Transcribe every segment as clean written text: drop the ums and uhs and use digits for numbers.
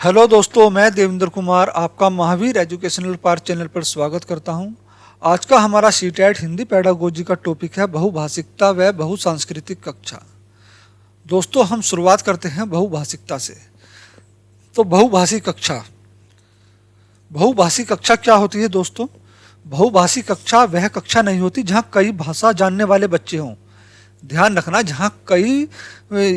Hello दोस्तों, मैं देवेंद्र कुमार आपका महावीर एजुकेशनल पार्क चैनल पर स्वागत करता हूं। आज का हमारा सीटेट हिंदी पेडागोजी का टॉपिक है बहुभाषिकता व बहुसांस्कृतिक कक्षा। दोस्तों, हम शुरुआत करते हैं बहुभाषिकता से। तो बहुभाषी कक्षा क्या होती है दोस्तों? बहुभाषी कक्षा वह कक्षा नहीं होती जहां कई भाषा जानने वाले बच्चे हों। ध्यान रखना, जहाँ कई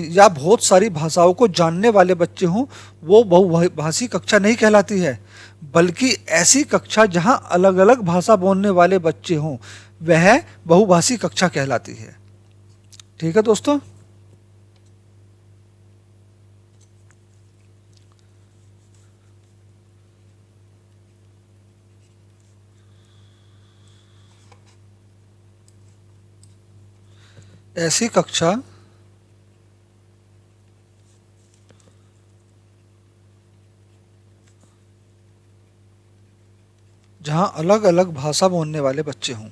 या बहुत सारी भाषाओं को जानने वाले बच्चे हों वो बहुभाषी कक्षा नहीं कहलाती है, बल्कि ऐसी कक्षा जहाँ अलग अलग भाषा बोलने वाले बच्चे हों वह बहुभाषी कक्षा कहलाती है। ठीक है दोस्तों। ऐसी कक्षा जहां अलग अलग भाषा बोलने वाले बच्चे हों।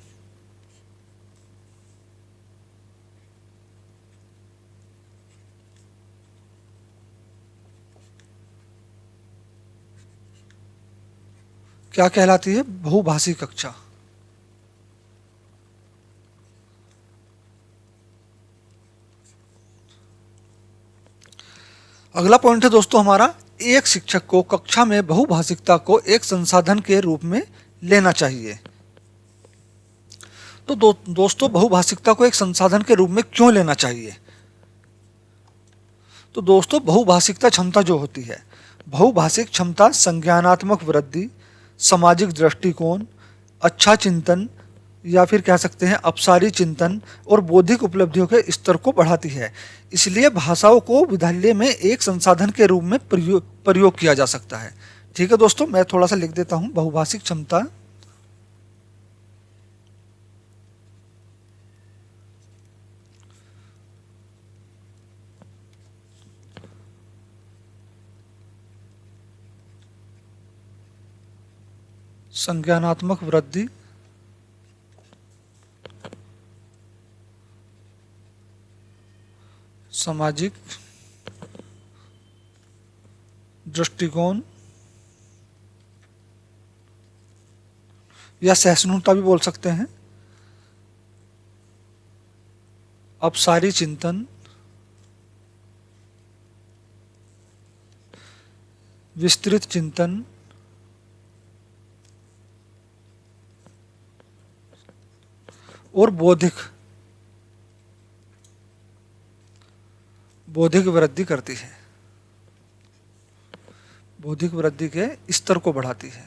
क्या कहलाती है? बहुभाषी कक्षा। अगला पॉइंट है दोस्तों हमारा, एक शिक्षक को कक्षा में बहुभाषिकता को एक संसाधन के रूप में लेना चाहिए। तो दोस्तों, बहुभाषिकता को एक संसाधन के रूप में क्यों लेना चाहिए? तो दोस्तों, बहुभाषिकता क्षमता जो होती है, बहुभाषिक क्षमता संज्ञानात्मक वृद्धि, सामाजिक दृष्टिकोण, अच्छा चिंतन या फिर कह सकते हैं अपसारी चिंतन और बौद्धिक उपलब्धियों के स्तर को बढ़ाती है। इसलिए भाषाओं को विद्यालय में एक संसाधन के रूप में प्रयोग किया जा सकता है। ठीक है दोस्तों, मैं थोड़ा सा लिख देता हूं। बहुभाषिक क्षमता संज्ञानात्मक वृद्धि, सामाजिक दृष्टिकोण या सहिष्णुता भी बोल सकते हैं, अपसारी चिंतन, विस्तृत चिंतन और बौद्धिक वृद्धि करती है, बौद्धिक वृद्धि के स्तर को बढ़ाती है।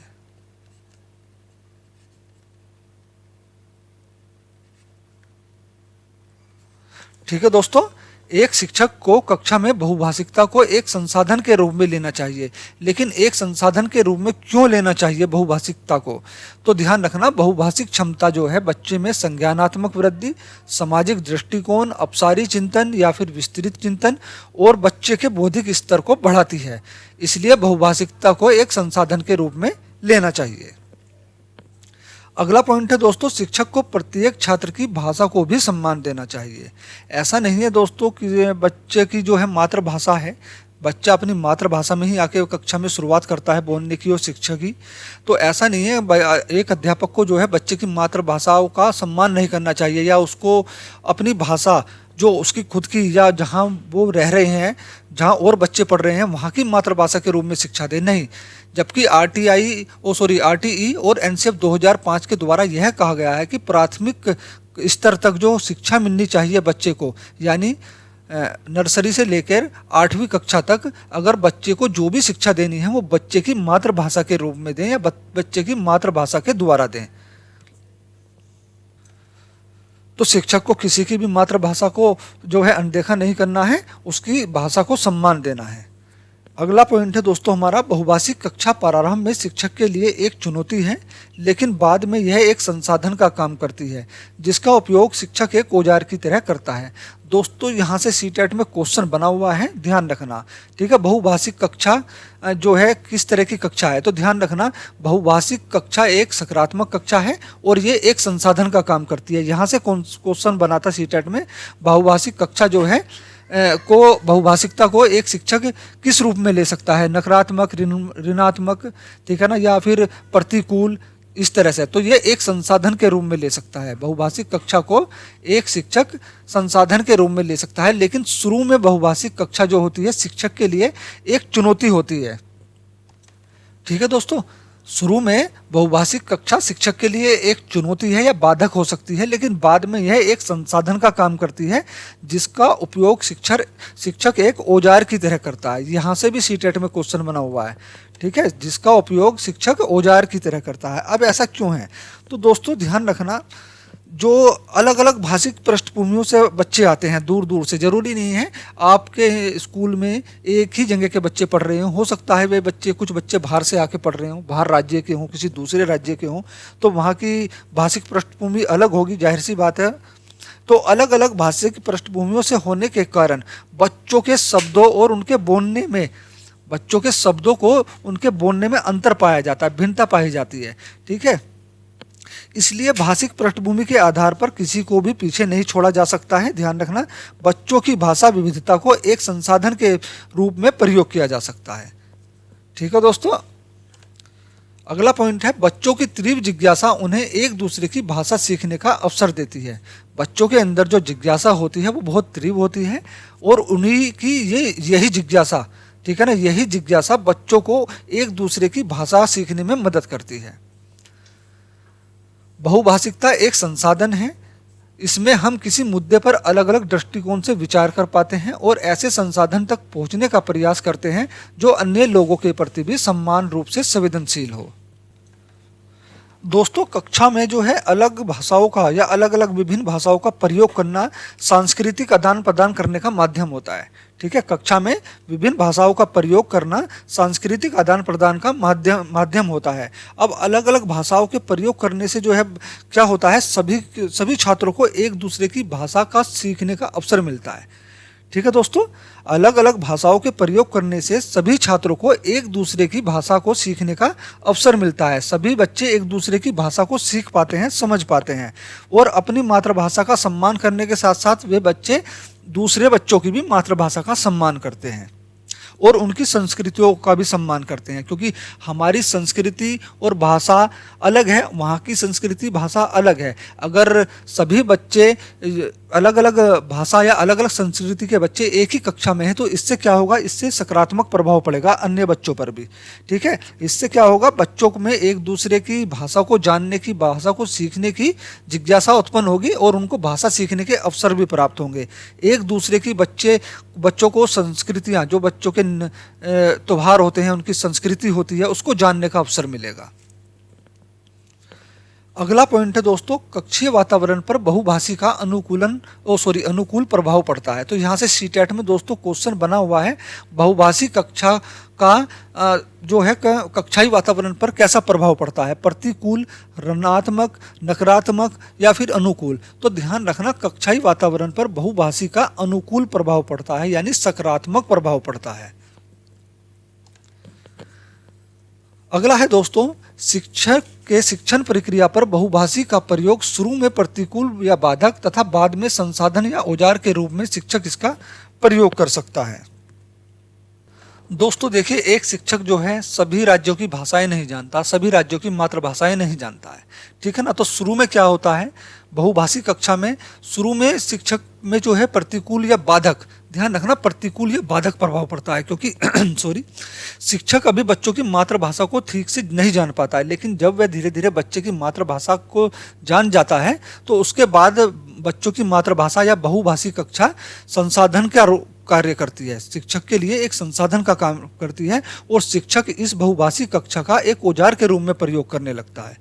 ठीक है दोस्तों, एक शिक्षक को कक्षा में बहुभाषिकता को एक संसाधन के रूप में लेना चाहिए, लेकिन एक संसाधन के रूप में क्यों लेना चाहिए बहुभाषिकता को? तो ध्यान रखना, बहुभाषिक क्षमता जो है बच्चे में संज्ञानात्मक वृद्धि, सामाजिक दृष्टिकोण, अपसारी चिंतन या फिर विस्तृत चिंतन और बच्चे के बौद्धिक स्तर को बढ़ाती है। इसलिए बहुभाषिकता को एक संसाधन के रूप में लेना चाहिए। अगला पॉइंट है दोस्तों, शिक्षक को प्रत्येक छात्र की भाषा को भी सम्मान देना चाहिए। ऐसा नहीं है दोस्तों कि बच्चे की जो है मातृभाषा है, बच्चा अपनी मातृभाषा में ही आके कक्षा में शुरुआत करता है बोलने की और शिक्षा की, तो ऐसा नहीं है। एक अध्यापक को जो है बच्चे की मातृभाषाओं का सम्मान नहीं करना चाहिए या उसको अपनी भाषा जो उसकी खुद की या जहाँ वो रह रहे हैं, जहाँ और बच्चे पढ़ रहे हैं वहाँ की मातृभाषा के रूप में शिक्षा दे, नहीं। जबकि आरटीई और एनसीएफ 2005 के द्वारा यह कहा गया है कि प्राथमिक स्तर तक जो शिक्षा मिलनी चाहिए बच्चे को, यानी नर्सरी से लेकर 8वीं कक्षा तक अगर बच्चे को जो भी शिक्षा देनी है वो बच्चे की मातृभाषा के रूप में दें या बच्चे की मातृभाषा के द्वारा दें। तो शिक्षक को किसी की भी मातृभाषा को जो है अनदेखा नहीं करना है, उसकी भाषा को सम्मान देना है। अगला पॉइंट है दोस्तों हमारा, बहुभाषिक कक्षा प्रारंभ में शिक्षक के लिए एक चुनौती है, लेकिन बाद में यह एक संसाधन का काम करती है जिसका उपयोग शिक्षक एक औजार की तरह करता है। दोस्तों, यहाँ से सीटेट में क्वेश्चन बना हुआ है, ध्यान रखना। ठीक है, बहुभाषिक कक्षा जो है किस तरह की कक्षा है? तो ध्यान रखना, बहुभाषिक कक्षा एक सकारात्मक कक्षा है और ये एक संसाधन का काम करती है। यहाँ से क्वेश्चन बना था सीटेट में, बहुभाषिक कक्षा जो है को बहुभाषिकता को एक शिक्षक किस रूप में ले सकता है, नकारात्मक, ऋणात्मक, ठीक है ना, या फिर प्रतिकूल, इस तरह से। तो ये एक संसाधन के रूप में ले सकता है, बहुभाषिक कक्षा को एक शिक्षक संसाधन के रूप में ले सकता है। लेकिन शुरू में बहुभाषिक कक्षा जो होती है शिक्षक के लिए एक चुनौती होती है, ठीक है दोस्तों। शुरू में बहुभाषिक कक्षा शिक्षक के लिए एक चुनौती है या बाधक हो सकती है, लेकिन बाद में यह एक संसाधन का काम करती है जिसका उपयोग शिक्षक एक औजार की तरह करता है। यहाँ से भी सीटेट में क्वेश्चन बना हुआ है, ठीक है, जिसका उपयोग शिक्षक औजार की तरह करता है। अब ऐसा क्यों है? तो दोस्तों ध्यान रखना, जो अलग अलग भाषिक पृष्ठभूमियों से बच्चे आते हैं दूर दूर से, जरूरी नहीं है आपके स्कूल में एक ही जगह के बच्चे पढ़ रहे हों, हो सकता है वे बच्चे, कुछ बच्चे बाहर से आके पढ़ रहे हों, बाहर राज्य के हों, किसी दूसरे राज्य के हों, तो वहाँ की भाषिक पृष्ठभूमि अलग होगी, जाहिर सी बात है। तो अलग अलग भाषिक पृष्ठभूमियों से होने के कारण बच्चों के शब्दों और उनके बोलने में, बच्चों के शब्दों को उनके बोलने में अंतर पाया जाता है, भिन्नता पाई जाती है, ठीक है। इसलिए भाषिक पृष्ठभूमि के आधार पर किसी को भी पीछे नहीं छोड़ा जा सकता है। ध्यान रखना, बच्चों की भाषा विविधता को एक संसाधन के रूप में प्रयोग किया जा सकता है, ठीक है दोस्तों। अगला पॉइंट है, बच्चों की तीव्र जिज्ञासा उन्हें एक दूसरे की भाषा सीखने का अवसर देती है। बच्चों के अंदर जो जिज्ञासा होती है वो बहुत तीव्र होती है, और उन्हीं की यही जिज्ञासा, ठीक है ना, यही जिज्ञासा बच्चों को एक दूसरे की भाषा सीखने में मदद करती है। बहुभाषिकता एक संसाधन है, इसमें हम किसी मुद्दे पर अलग अलग दृष्टिकोण से विचार कर पाते हैं और ऐसे संसाधन तक पहुंचने का प्रयास करते हैं जो अन्य लोगों के प्रति भी समान रूप से संवेदनशील हो। दोस्तों कक्षा में जो है अलग भाषाओं का या अलग अलग विभिन्न भाषाओं का प्रयोग करना सांस्कृतिक आदान प्रदान करने का माध्यम होता है, ठीक है। कक्षा में विभिन्न भाषाओं का प्रयोग करना सांस्कृतिक आदान प्रदान का माध्यम होता है। अब अलग अलग भाषाओं के प्रयोग करने से जो है क्या होता है, सभी छात्रों को एक दूसरे की भाषा का सीखने का अवसर मिलता है, ठीक है दोस्तों। अलग अलग भाषाओं के प्रयोग करने से सभी छात्रों को एक दूसरे की भाषा को सीखने का अवसर मिलता है। सभी बच्चे एक दूसरे की भाषा को सीख पाते हैं, समझ पाते हैं, और अपनी मातृभाषा का सम्मान करने के साथ साथ वे बच्चे दूसरे बच्चों की भी मातृभाषा का सम्मान करते हैं और उनकी संस्कृतियों का भी सम्मान करते हैं, क्योंकि हमारी संस्कृति और भाषा अलग है, वहाँ की संस्कृति भाषा अलग है। अगर सभी बच्चे अलग अलग भाषा या अलग अलग संस्कृति के बच्चे एक ही कक्षा में हैं तो इससे क्या होगा, इससे सकारात्मक प्रभाव पड़ेगा अन्य बच्चों पर भी, ठीक है। इससे क्या होगा, बच्चों में एक दूसरे की भाषा को जानने की, भाषा को सीखने की जिज्ञासा उत्पन्न होगी और उनको भाषा सीखने के अवसर भी प्राप्त होंगे। एक दूसरे की बच्चों को संस्कृतियाँ, जो बच्चों के त्योहार होते हैं, उनकी संस्कृति होती है, उसको जानने का अवसर मिलेगा। अगला पॉइंट है दोस्तों, कक्षीय वातावरण पर बहुभाषी का अनुकूल प्रभाव पड़ता है। तो यहाँ से सीटेट में दोस्तों क्वेश्चन बना हुआ है, बहुभाषी कक्षा का जो है कक्षाई वातावरण पर कैसा प्रभाव पड़ता है, प्रतिकूल, ऋणात्मक, नकारात्मक या फिर अनुकूल। तो ध्यान रखना, कक्षाई वातावरण पर बहुभाषी का अनुकूल प्रभाव पड़ता है, यानी सकारात्मक प्रभाव पड़ता है। अगला है दोस्तों, शिक्षक के शिक्षण प्रक्रिया पर बहुभाषी का प्रयोग शुरू में प्रतिकूल या बाधक तथा बाद में संसाधन या औजार के रूप में शिक्षक इसका प्रयोग कर सकता है। दोस्तों देखिए, एक शिक्षक जो है सभी राज्यों की भाषाएं नहीं जानता, सभी राज्यों की मातृभाषाएं नहीं जानता है, ठीक है ना। तो शुरू में क्या होता है, बहुभाषी कक्षा में शुरू में शिक्षक में जो है प्रतिकूल या बाधक, ध्यान रखना, प्रतिकूल या बाधक प्रभाव पड़ता है, क्योंकि शिक्षक अभी बच्चों की मातृभाषा को ठीक से नहीं जान पाता है। लेकिन जब वह धीरे धीरे बच्चे की मातृभाषा को जान जाता है तो उसके बाद बच्चों की मातृभाषा या बहुभाषी कक्षा संसाधन का कार्य करती है, शिक्षक के लिए एक संसाधन का काम करती है और शिक्षक इस बहुभाषी कक्षा का एक औजार के रूप में प्रयोग करने लगता है।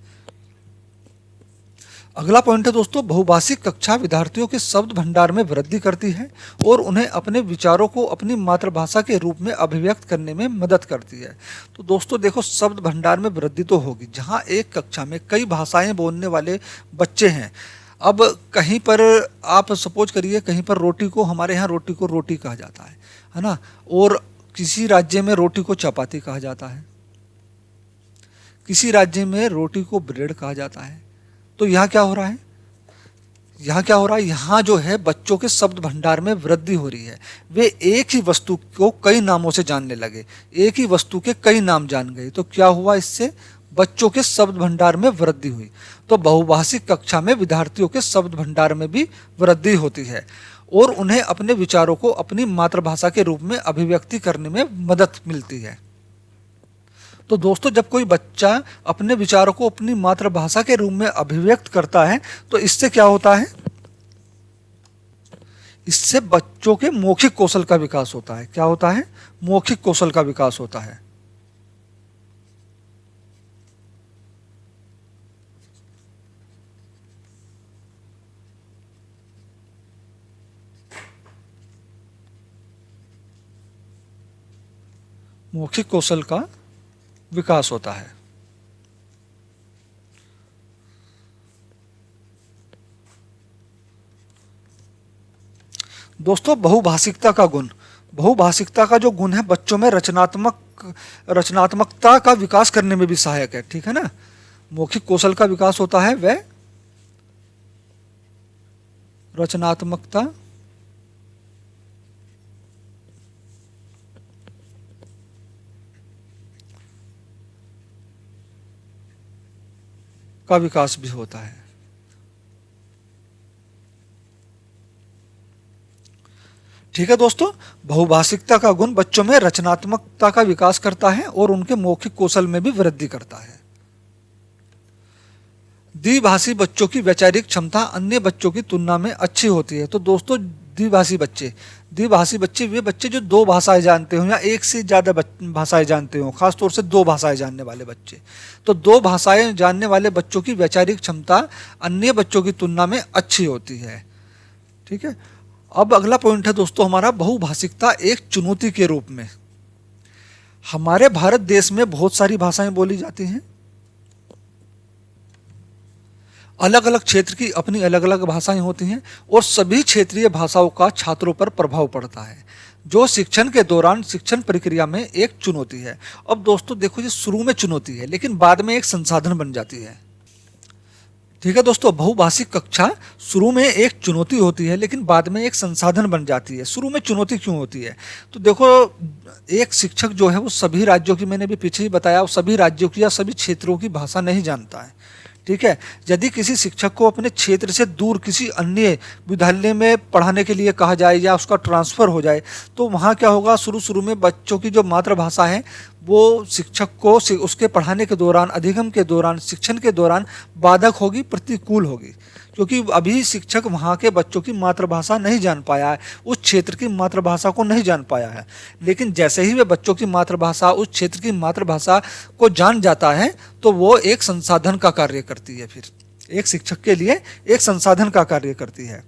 अगला पॉइंट है दोस्तों, बहुभाषिक कक्षा विद्यार्थियों के शब्द भंडार में वृद्धि करती है और उन्हें अपने विचारों को अपनी मातृभाषा के रूप में अभिव्यक्त करने में मदद करती है। तो दोस्तों देखो, शब्द भंडार में वृद्धि तो होगी, जहां एक कक्षा में कई भाषाएं बोलने वाले बच्चे हैं। अब कहीं पर आप सपोज करिए, कहीं पर रोटी को, हमारे यहाँ रोटी को रोटी कहा जाता है ना, और किसी राज्य में रोटी को चपाती कहा जाता है, किसी राज्य में रोटी को ब्रेड कहा जाता है। तो यहाँ क्या हो रहा है, यहाँ क्या हो रहा है, यहाँ जो है बच्चों के शब्द भंडार में वृद्धि हो रही है। वे एक ही वस्तु को कई नामों से जानने लगे, एक ही वस्तु के कई नाम जान गए। तो क्या हुआ, इससे बच्चों के शब्द भंडार में वृद्धि हुई। तो बहुभाषिक कक्षा में विद्यार्थियों के शब्द भंडार में भी वृद्धि होती है और उन्हें अपने विचारों को अपनी मातृभाषा के रूप में अभिव्यक्ति करने में मदद मिलती है। तो दोस्तों, जब कोई बच्चा अपने विचारों को अपनी मातृभाषा के रूप में अभिव्यक्त करता है तो इससे क्या होता है, इससे बच्चों के मौखिक कौशल का विकास होता है। क्या होता है, मौखिक कौशल का विकास होता है। मौखिक कौशल का विकास होता है। दोस्तों, बहुभाषिकता का गुण, बहुभाषिकता का जो गुण है बच्चों में रचनात्मकता का विकास करने में भी सहायक है। ठीक है ना, मौखिक कौशल का विकास होता है, वह रचनात्मकता का विकास भी होता है। ठीक है दोस्तों, बहुभाषिकता का गुण बच्चों में रचनात्मकता का विकास करता है और उनके मौखिक कौशल में भी वृद्धि करता है। द्विभाषी बच्चों की वैचारिक क्षमता अन्य बच्चों की तुलना में अच्छी होती है। तो दोस्तों, द्विभाषी बच्चे वे बच्चे जो दो भाषाएं जानते हो या एक से ज्यादा भाषाएं जानते हो, खासतौर से दो भाषाएं जानने वाले बच्चे। तो दो भाषाएं जानने वाले बच्चों की वैचारिक क्षमता अन्य बच्चों की तुलना में अच्छी होती है। ठीक है, अब अगला पॉइंट है दोस्तों हमारा, बहुभाषिकता एक चुनौती के रूप में। हमारे भारत देश में बहुत सारी भाषाएं बोली जाती हैं, अलग अलग क्षेत्र की अपनी अलग अलग भाषाएं होती हैं और सभी क्षेत्रीय भाषाओं का छात्रों पर प्रभाव पड़ता है, जो शिक्षण के दौरान शिक्षण प्रक्रिया में एक चुनौती है। अब दोस्तों देखो, ये शुरू में चुनौती है लेकिन बाद में एक संसाधन बन जाती है। ठीक है दोस्तों, बहुभाषिक कक्षा शुरू में एक चुनौती होती है लेकिन बाद में एक संसाधन बन जाती है। शुरू में चुनौती क्यों होती है, तो देखो, एक शिक्षक जो है वो सभी राज्यों की, मैंने भी पीछे ही बताया, सभी राज्यों की या सभी क्षेत्रों की भाषा नहीं जानता है। ठीक है, यदि किसी शिक्षक को अपने क्षेत्र से दूर किसी अन्य विद्यालय में पढ़ाने के लिए कहा जाए या उसका ट्रांसफर हो जाए, तो वहाँ क्या होगा, शुरू शुरू में बच्चों की जो मातृभाषा है वो शिक्षक को उसके पढ़ाने के दौरान, अधिगम के दौरान, शिक्षण के दौरान बाधक होगी, प्रतिकूल होगी, क्योंकि अभी शिक्षक वहाँ के बच्चों की मातृभाषा नहीं जान पाया है, उस क्षेत्र की मातृभाषा को नहीं जान पाया है। लेकिन जैसे ही वे बच्चों की मातृभाषा, उस क्षेत्र की मातृभाषा को जान जाता है तो वो एक संसाधन का कार्य करती है, फिर एक शिक्षक के लिए एक संसाधन का कार्य करती है।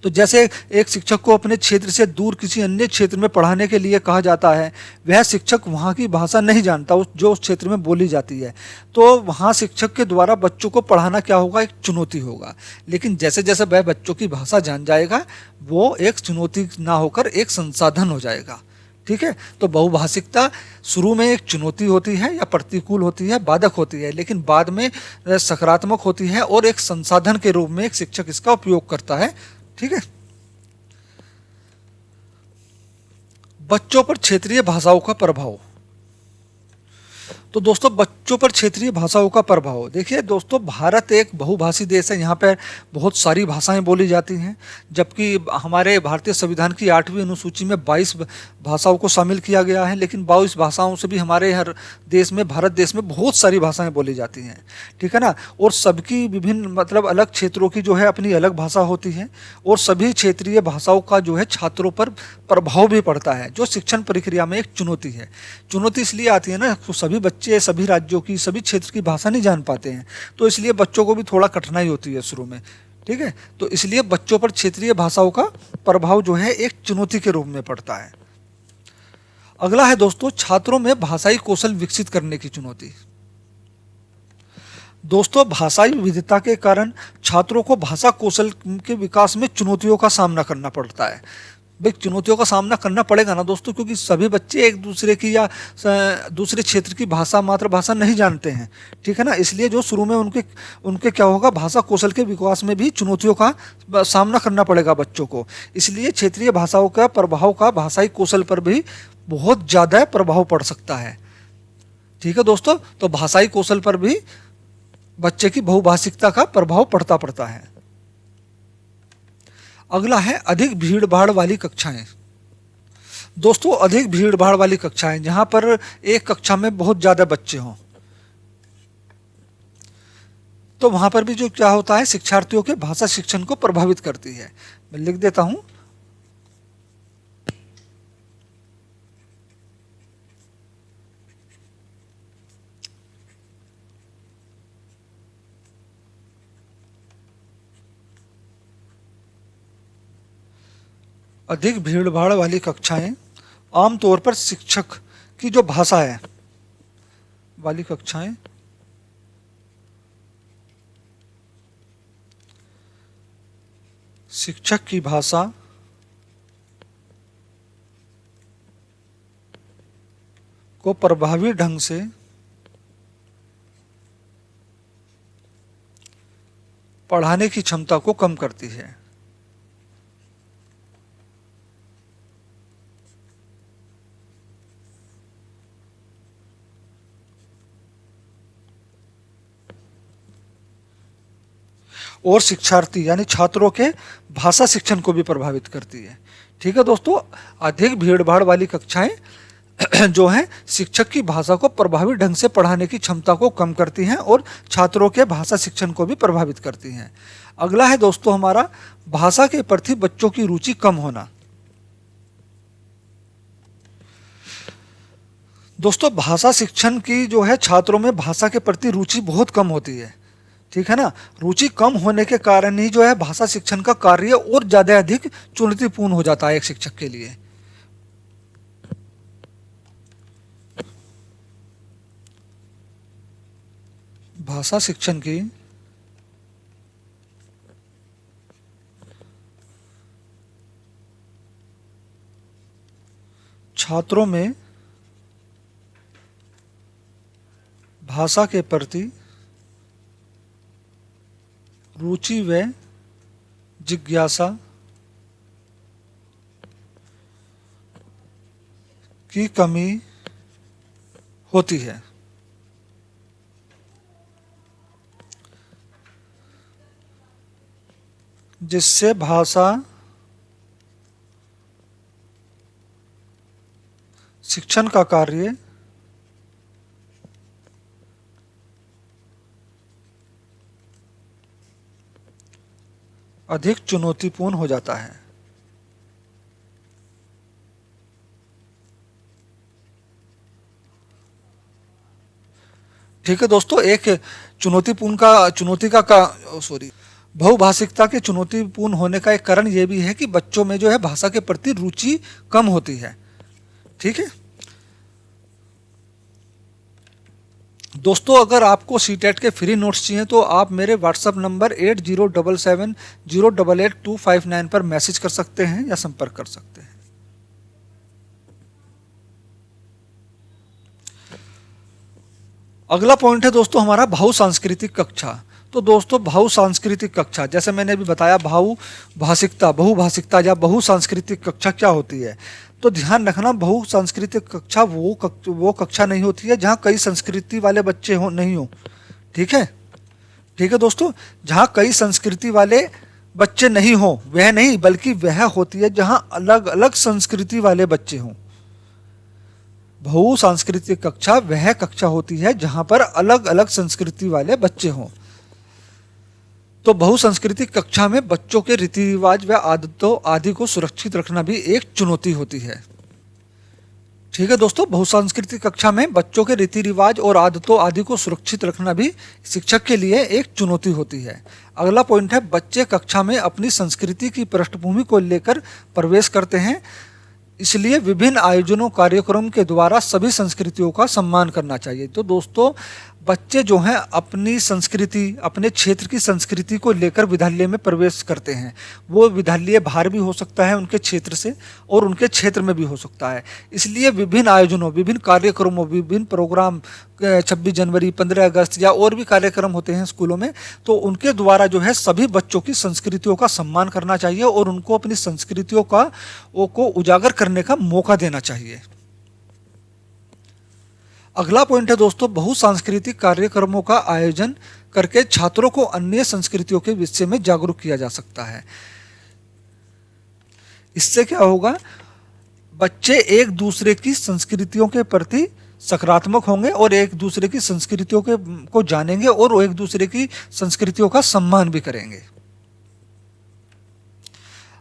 तो जैसे एक शिक्षक को अपने क्षेत्र से दूर किसी अन्य क्षेत्र में पढ़ाने के लिए कहा जाता है, वह शिक्षक वहाँ की भाषा नहीं जानता जो उस क्षेत्र में बोली जाती है, तो वहाँ शिक्षक के द्वारा बच्चों को पढ़ाना क्या होगा, एक चुनौती होगा। लेकिन जैसे जैसे वह बच्चों की भाषा जान जाएगा, वो एक चुनौती ना होकर एक संसाधन हो जाएगा। ठीक है, तो बहुभाषिकता शुरू में एक चुनौती होती है या प्रतिकूल होती है, बाधक होती है, लेकिन बाद में सकारात्मक होती है और एक संसाधन के रूप में एक शिक्षक इसका उपयोग करता है। ठीक है, बच्चों पर क्षेत्रीय भाषाओं का प्रभाव। तो दोस्तों, बच्चों पर क्षेत्रीय भाषाओं का प्रभाव, देखिए दोस्तों, भारत एक बहुभाषी देश है, यहाँ पर बहुत सारी भाषाएं बोली जाती हैं, जबकि हमारे भारतीय संविधान की 8वीं अनुसूची में 22 भाषाओं को शामिल किया गया है, लेकिन 22 भाषाओं से भी हमारे हर देश में, भारत देश में बहुत सारी भाषाएं बोली जाती हैं। ठीक है ना, और सबकी विभिन्न, मतलब अलग क्षेत्रों की जो है अपनी अलग भाषा होती है और सभी क्षेत्रीय भाषाओं का जो है छात्रों पर प्रभाव भी पड़ता है, जो शिक्षण प्रक्रिया में एक चुनौती है। चुनौती इसलिए आती है ना, तो सभी बच्चे सभी राज्यों की, सभी क्षेत्र की भाषा नहीं जान पाते हैं, तो इसलिए बच्चों को भी थोड़ा कठिनाई होती है शुरू में। ठीक है, तो इसलिए बच्चों पर क्षेत्रीय भाषाओं का प्रभाव जो है एक चुनौती के रूप में पड़ता है। अगला है दोस्तों, छात्रों में भाषाई कौशल विकसित करने की चुनौती। दोस्तों, भाषाई विविधता के कारण छात्रों को भाषा कौशल के विकास में चुनौतियों का सामना करना पड़ता है। भाई चुनौतियों का सामना करना पड़ेगा ना दोस्तों, क्योंकि सभी बच्चे एक दूसरे की या दूसरे क्षेत्र की भाषा, मातृभाषा नहीं जानते हैं, ठीक है ना। इसलिए जो शुरू में उनके उनके क्या होगा, भाषा कौशल के विकास में भी चुनौतियों का सामना करना पड़ेगा बच्चों को। इसलिए क्षेत्रीय भाषाओं का प्रभाव का भाषाई कौशल पर भी बहुत ज़्यादा प्रभाव पड़ सकता है, ठीक है दोस्तों। तो भाषाई कौशल पर भी बच्चे की बहुभाषिकता का प्रभाव पड़ता है। अगला है अधिक भीड़ भाड़ वाली कक्षाएं। दोस्तों अधिक भीड़ भाड़ वाली कक्षाएं, जहां पर एक कक्षा में बहुत ज्यादा बच्चे हों, तो वहां पर भी जो क्या होता है, शिक्षार्थियों के भाषा शिक्षण को प्रभावित करती है। मैं लिख देता हूं, अधिक भीड़ भाड़ वाली कक्षाएं आमतौर पर शिक्षक की जो भाषा है वाली कक्षाएं शिक्षक की भाषा को प्रभावी ढंग से पढ़ाने की क्षमता को कम करती है। और शिक्षार्थी यानी छात्रों के भाषा शिक्षण को भी प्रभावित करती है, ठीक है दोस्तों। अधिक भीड़ भाड़ वाली कक्षाएं जो हैं शिक्षक की भाषा को प्रभावी ढंग से पढ़ाने की क्षमता को कम करती हैं और छात्रों के भाषा शिक्षण को भी प्रभावित करती हैं। अगला है दोस्तों हमारा भाषा के प्रति बच्चों की रुचि कम होना। दोस्तों भाषा शिक्षण की जो है छात्रों में भाषा के प्रति रुचि बहुत कम होती है, ठीक है ना। रुचि कम होने के कारण ही जो है भाषा शिक्षण का कार्य और ज्यादा अधिक चुनौतीपूर्ण हो जाता है एक शिक्षक के लिए। भाषा शिक्षण की छात्रों में भाषा के प्रति रुचि व जिज्ञासा की कमी होती है, जिससे भाषा शिक्षण का कार्य अधिक चुनौतीपूर्ण हो जाता है। ठीक है दोस्तों, एक बहुभाषिकता के चुनौतीपूर्ण होने का एक कारण यह भी है कि बच्चों में जो है भाषा के प्रति रुचि कम होती है, ठीक है दोस्तों। अगर आपको सीटेट के फ्री नोट्स चाहिए तो आप मेरे व्हाट्सएप नंबर 8077088259 पर मैसेज कर सकते हैं या संपर्क कर सकते हैं। अगला पॉइंट है दोस्तों हमारा बहुसांस्कृतिक कक्षा। तो दोस्तों बहुसांस्कृतिक कक्षा, जैसे मैंने अभी बताया बहुभाषिकता या बहुसांस्कृतिक कक्षा क्या होती है। तो ध्यान रखना, बहुसांस्कृतिक कक्षा वो कक्षा नहीं होती है जहाँ कई संस्कृति वाले बच्चे नहीं हो, ठीक है दोस्तों। जहाँ कई संस्कृति वाले बच्चे नहीं हो वह नहीं, बल्कि वह होती है जहाँ अलग अलग संस्कृति वाले बच्चे हों। बहुसांस्कृतिक कक्षा वह कक्षा होती है जहां पर अलग अलग संस्कृति वाले बच्चे हों। तो बहुसांस्कृतिक कक्षा में बच्चों के रीति रिवाज व आदतों आदि को सुरक्षित रखना भी एक चुनौती होती है, ठीक है दोस्तों। बहुसांस्कृतिक कक्षा में बच्चों के रीति रिवाज और आदतों आदि को सुरक्षित रखना भी शिक्षक के लिए एक चुनौती होती है। अगला पॉइंट है, बच्चे कक्षा में अपनी संस्कृति की पृष्ठभूमि को लेकर प्रवेश करते हैं, इसलिए विभिन्न आयोजनों कार्यक्रम के द्वारा सभी संस्कृतियों का सम्मान करना चाहिए। तो दोस्तों बच्चे जो हैं अपनी संस्कृति, अपने क्षेत्र की संस्कृति को लेकर विद्यालय में प्रवेश करते हैं। वो विद्यालय बाहर भी हो सकता है उनके क्षेत्र से, और उनके क्षेत्र में भी हो सकता है। इसलिए विभिन्न आयोजनों, विभिन्न कार्यक्रमों, विभिन्न प्रोग्राम, 26 जनवरी, 15 अगस्त या और भी कार्यक्रम होते हैं स्कूलों में, तो उनके द्वारा जो है सभी बच्चों की संस्कृतियों का सम्मान करना चाहिए और उनको अपनी संस्कृतियों को उजागर करने का मौका देना चाहिए। अगला पॉइंट है दोस्तों, बहुसांस्कृतिक कार्यक्रमों का आयोजन करके छात्रों को अन्य संस्कृतियों के विषय में जागरूक किया जा सकता है। इससे क्या होगा, बच्चे एक दूसरे की संस्कृतियों के प्रति सकारात्मक होंगे और एक दूसरे की संस्कृतियों को जानेंगे और एक दूसरे की संस्कृतियों का सम्मान भी करेंगे।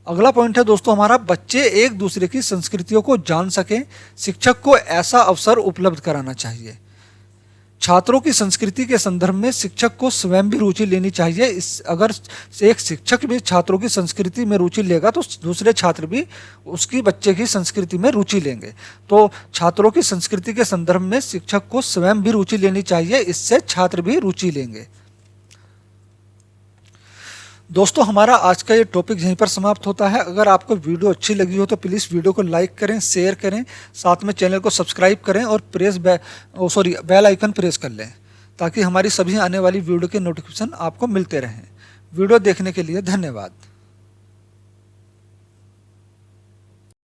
अगला पॉइंट है दोस्तों हमारा, बच्चे एक दूसरे की संस्कृतियों को जान सकें, शिक्षक को ऐसा अवसर उपलब्ध कराना चाहिए। छात्रों की संस्कृति के संदर्भ में शिक्षक को स्वयं भी रुचि लेनी चाहिए। अगर एक शिक्षक भी छात्रों की संस्कृति में रुचि लेगा तो दूसरे छात्र भी उसकी बच्चे की संस्कृति में रुचि लेंगे। तो छात्रों की संस्कृति के संदर्भ में शिक्षक को स्वयं भी रुचि लेनी चाहिए, इससे छात्र भी रुचि लेंगे। दोस्तों हमारा आज का ये टॉपिक यहीं पर समाप्त होता है। अगर आपको वीडियो अच्छी लगी हो तो प्लीज़ वीडियो को लाइक करें, शेयर करें, साथ में चैनल को सब्सक्राइब करें और बेल आइकन प्रेस कर लें, ताकि हमारी सभी आने वाली वीडियो के नोटिफिकेशन आपको मिलते रहें। वीडियो देखने के लिए धन्यवाद।